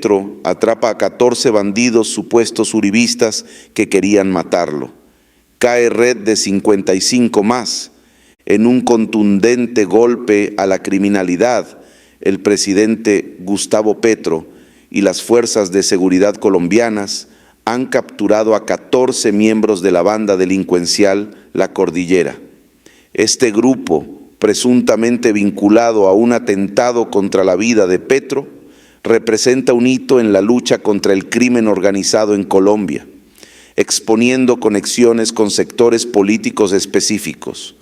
Petro atrapa a 14 bandidos supuestos uribistas que querían matarlo. Cae red de 55 más. En un contundente golpe a la criminalidad, el presidente Gustavo Petro y las fuerzas de seguridad colombianas han capturado a 14 miembros de la banda delincuencial La Cordillera. Este grupo, presuntamente vinculado a un atentado contra la vida de Petro, representa un hito en la lucha contra el crimen organizado en Colombia, exponiendo conexiones con sectores políticos específicos.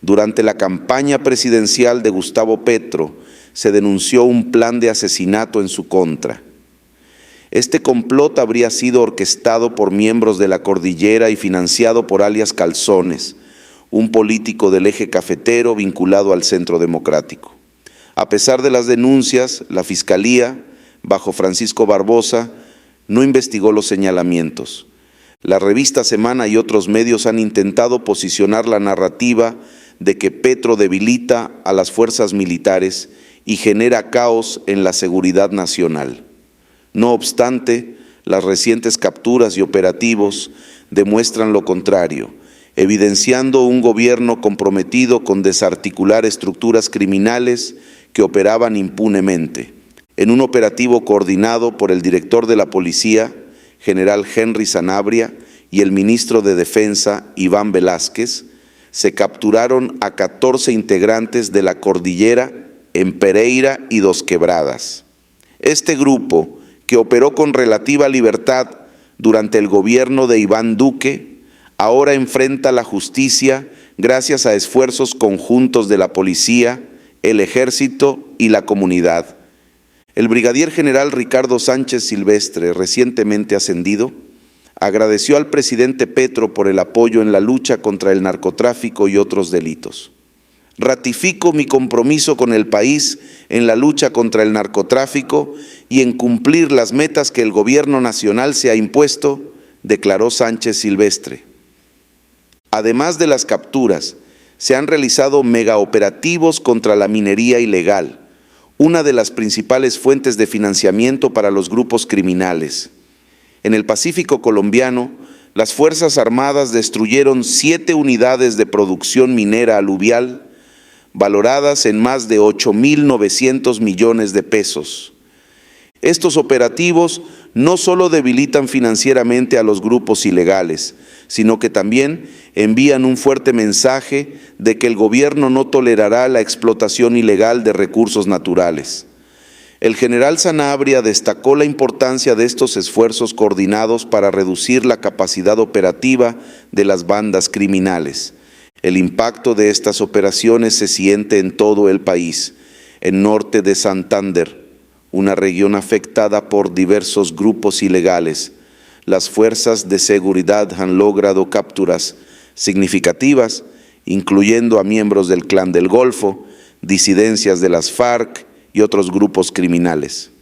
Durante la campaña presidencial de Gustavo Petro, se denunció un plan de asesinato en su contra. Este complot habría sido orquestado por miembros de La Cordillera y financiado por alias Calzones, un político del eje cafetero vinculado al Centro Democrático. A pesar de las denuncias, la Fiscalía, bajo Francisco Barbosa, no investigó los señalamientos. La revista Semana y otros medios han intentado posicionar la narrativa de que Petro debilita a las fuerzas militares y genera caos en la seguridad nacional. No obstante, las recientes capturas y operativos demuestran lo contrario, evidenciando un gobierno comprometido con desarticular estructuras criminales que operaban impunemente. En un operativo coordinado por el director de la Policía, general Henry Sanabria, y el ministro de Defensa, Iván Velázquez, se capturaron a 14 integrantes de La Cordillera en Pereira y Dos Quebradas. Este grupo, que operó con relativa libertad durante el gobierno de Iván Duque, ahora enfrenta la justicia gracias a esfuerzos conjuntos de la policía, el ejército y la comunidad. El brigadier general Ricardo Sánchez Silvestre, recientemente ascendido, agradeció al presidente Petro por el apoyo en la lucha contra el narcotráfico y otros delitos. Ratifico mi compromiso con el país en la lucha contra el narcotráfico y en cumplir las metas que el gobierno nacional se ha impuesto, declaró Sánchez Silvestre. Además de las capturas, se han realizado megaoperativos contra la minería ilegal, una de las principales fuentes de financiamiento para los grupos criminales. En el Pacífico colombiano, las Fuerzas Armadas destruyeron 7 unidades de producción minera aluvial, valoradas en más de 8.900 millones de pesos. Estos operativos no solo debilitan financieramente a los grupos ilegales, sino que también envían un fuerte mensaje de que el gobierno no tolerará la explotación ilegal de recursos naturales. El general Sanabria destacó la importancia de estos esfuerzos coordinados para reducir la capacidad operativa de las bandas criminales. El impacto de estas operaciones se siente en todo el país, en norte de Santander, una región afectada por diversos grupos ilegales. Las fuerzas de seguridad han logrado capturas significativas, incluyendo a miembros del Clan del Golfo, disidencias de las FARC y otros grupos criminales.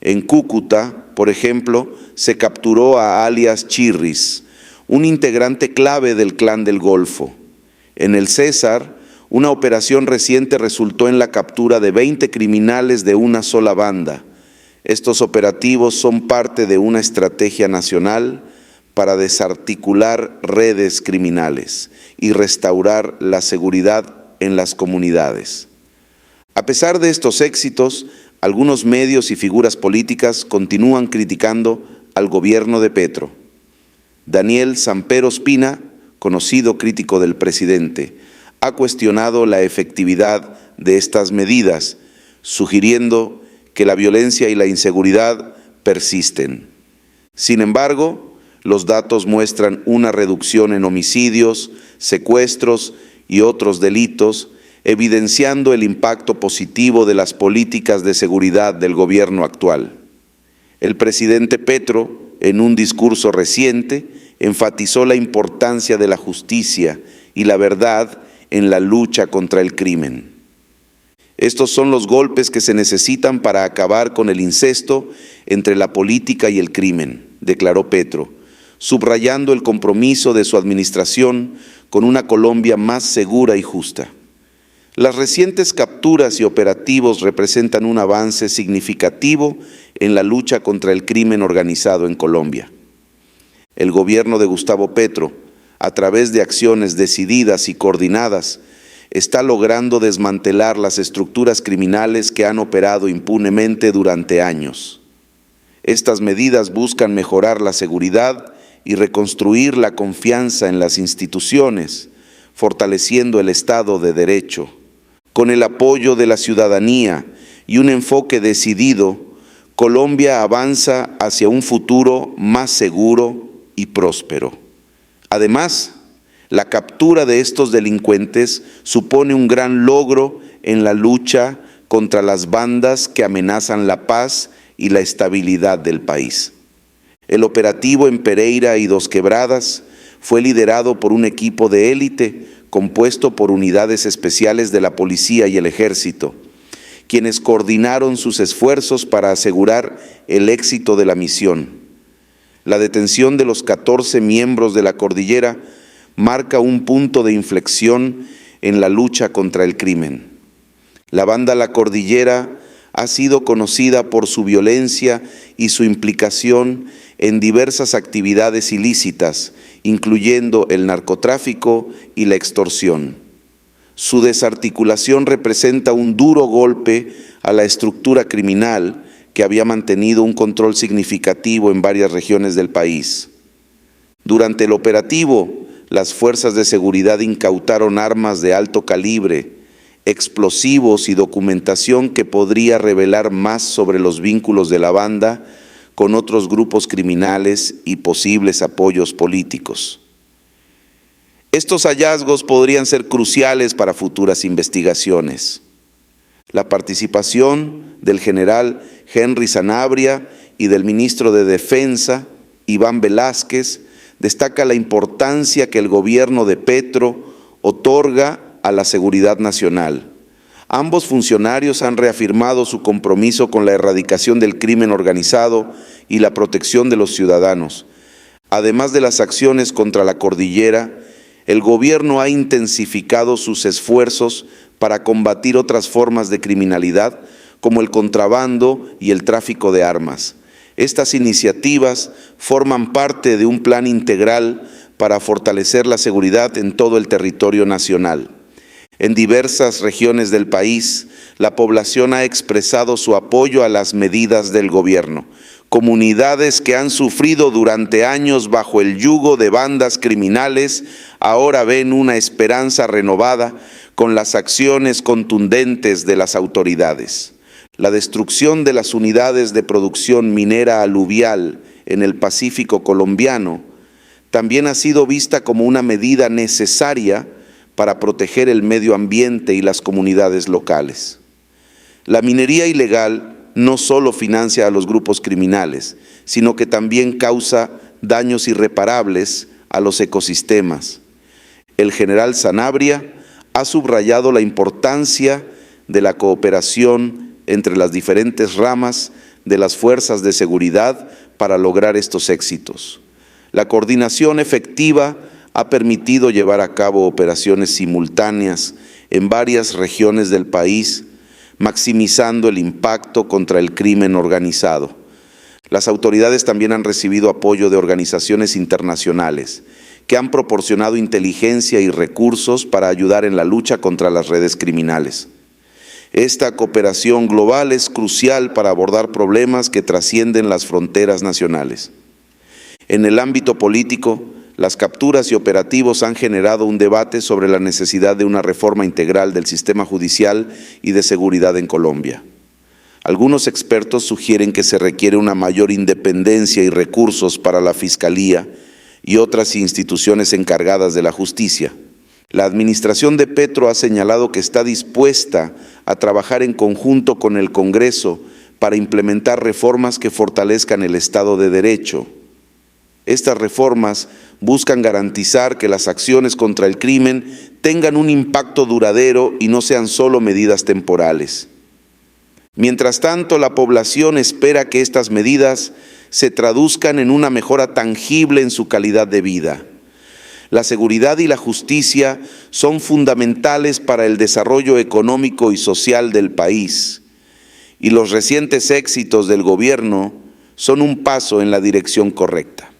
En Cúcuta, por ejemplo, se capturó a alias Chirris, un integrante clave del Clan del Golfo. En el César, una operación reciente resultó en la captura de 20 criminales de una sola banda. Estos operativos son parte de una estrategia nacional para desarticular redes criminales y restaurar la seguridad en las comunidades. A pesar de estos éxitos, algunos medios y figuras políticas continúan criticando al gobierno de Petro. Daniel Samper Ospina, conocido crítico del presidente, ha cuestionado la efectividad de estas medidas, sugiriendo que la violencia y la inseguridad persisten. Sin embargo, los datos muestran una reducción en homicidios, secuestros y otros delitos, evidenciando el impacto positivo de las políticas de seguridad del gobierno actual. El presidente Petro, en un discurso reciente, enfatizó la importancia de la justicia y la verdad en la lucha contra el crimen. Estos son los golpes que se necesitan para acabar con el incesto entre la política y el crimen, declaró Petro, subrayando el compromiso de su administración con una Colombia más segura y justa. Las recientes capturas y operativos representan un avance significativo en la lucha contra el crimen organizado en Colombia. El gobierno de Gustavo Petro, a través de acciones decididas y coordinadas, está logrando desmantelar las estructuras criminales que han operado impunemente durante años. Estas medidas buscan mejorar la seguridad y reconstruir la confianza en las instituciones, fortaleciendo el Estado de Derecho. Con el apoyo de la ciudadanía y un enfoque decidido, Colombia avanza hacia un futuro más seguro y próspero. Además, la captura de estos delincuentes supone un gran logro en la lucha contra las bandas que amenazan la paz y la estabilidad del país. El operativo en Pereira y Dos Quebradas fue liderado por un equipo de élite compuesto por unidades especiales de la policía y el ejército, quienes coordinaron sus esfuerzos para asegurar el éxito de la misión. La detención de los 14 miembros de la cordillera marca un punto de inflexión en la lucha contra el crimen. La banda La Cordillera ha sido conocida por su violencia y su implicación en diversas actividades ilícitas, incluyendo el narcotráfico y la extorsión. Su desarticulación representa un duro golpe a la estructura criminal que había mantenido un control significativo en varias regiones del país. Durante el operativo, las fuerzas de seguridad incautaron armas de alto calibre, explosivos y documentación que podría revelar más sobre los vínculos de la banda con otros grupos criminales y posibles apoyos políticos. Estos hallazgos podrían ser cruciales para futuras investigaciones. La participación del general Henry Sanabria y del ministro de Defensa, Iván Velázquez, destaca la importancia que el gobierno de Petro otorga a la seguridad nacional. Ambos funcionarios han reafirmado su compromiso con la erradicación del crimen organizado y la protección de los ciudadanos. Además de las acciones contra la cordillera, el gobierno ha intensificado sus esfuerzos para combatir otras formas de criminalidad, como el contrabando y el tráfico de armas. Estas iniciativas forman parte de un plan integral para fortalecer la seguridad en todo el territorio nacional. En diversas regiones del país, la población ha expresado su apoyo a las medidas del gobierno. Comunidades que han sufrido durante años bajo el yugo de bandas criminales ahora ven una esperanza renovada con las acciones contundentes de las autoridades. La destrucción de las unidades de producción minera aluvial en el Pacífico colombiano también ha sido vista como una medida necesaria para proteger el medio ambiente y las comunidades locales. La minería ilegal no solo financia a los grupos criminales, sino que también causa daños irreparables a los ecosistemas. El general Sanabria ha subrayado la importancia de la cooperación entre las diferentes ramas de las fuerzas de seguridad para lograr estos éxitos. La coordinación efectiva ha permitido llevar a cabo operaciones simultáneas en varias regiones del país, maximizando el impacto contra el crimen organizado. Las autoridades también han recibido apoyo de organizaciones internacionales que han proporcionado inteligencia y recursos para ayudar en la lucha contra las redes criminales. Esta cooperación global es crucial para abordar problemas que trascienden las fronteras nacionales. En el ámbito político, las capturas y operativos han generado un debate sobre la necesidad de una reforma integral del sistema judicial y de seguridad en Colombia. Algunos expertos sugieren que se requiere una mayor independencia y recursos para la Fiscalía y otras instituciones encargadas de la justicia. La administración de Petro ha señalado que está dispuesta a trabajar en conjunto con el Congreso para implementar reformas que fortalezcan el Estado de Derecho. Estas reformas buscan garantizar que las acciones contra el crimen tengan un impacto duradero y no sean solo medidas temporales. Mientras tanto, la población espera que estas medidas se traduzcan en una mejora tangible en su calidad de vida. La seguridad y la justicia son fundamentales para el desarrollo económico y social del país, y los recientes éxitos del gobierno son un paso en la dirección correcta.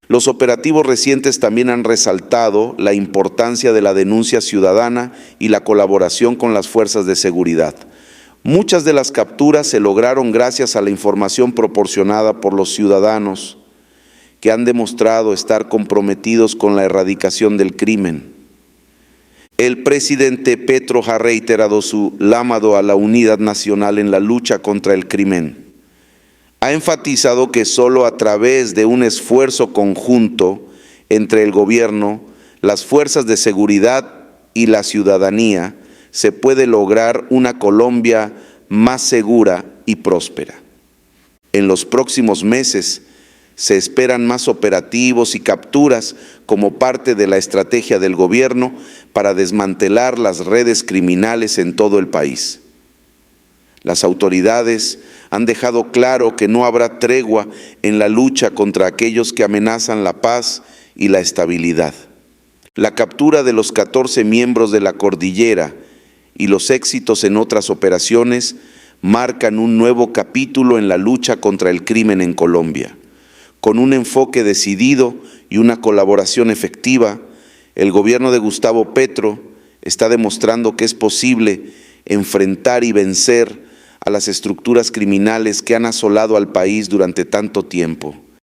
Los operativos recientes también han resaltado la importancia de la denuncia ciudadana y la colaboración con las fuerzas de seguridad. Muchas de las capturas se lograron gracias a la información proporcionada por los ciudadanos que han demostrado estar comprometidos con la erradicación del crimen. El presidente Petro ha reiterado su llamado a la unidad nacional en la lucha contra el crimen. Ha enfatizado que solo a través de un esfuerzo conjunto entre el gobierno, las fuerzas de seguridad y la ciudadanía se puede lograr una Colombia más segura y próspera. En los próximos meses se esperan más operativos y capturas como parte de la estrategia del gobierno para desmantelar las redes criminales en todo el país. Las autoridades han dejado claro que no habrá tregua en la lucha contra aquellos que amenazan la paz y la estabilidad. La captura de los 14 miembros de la cordillera y los éxitos en otras operaciones marcan un nuevo capítulo en la lucha contra el crimen en Colombia. Con un enfoque decidido y una colaboración efectiva, el gobierno de Gustavo Petro está demostrando que es posible enfrentar y vencer a las estructuras criminales que han asolado al país durante tanto tiempo.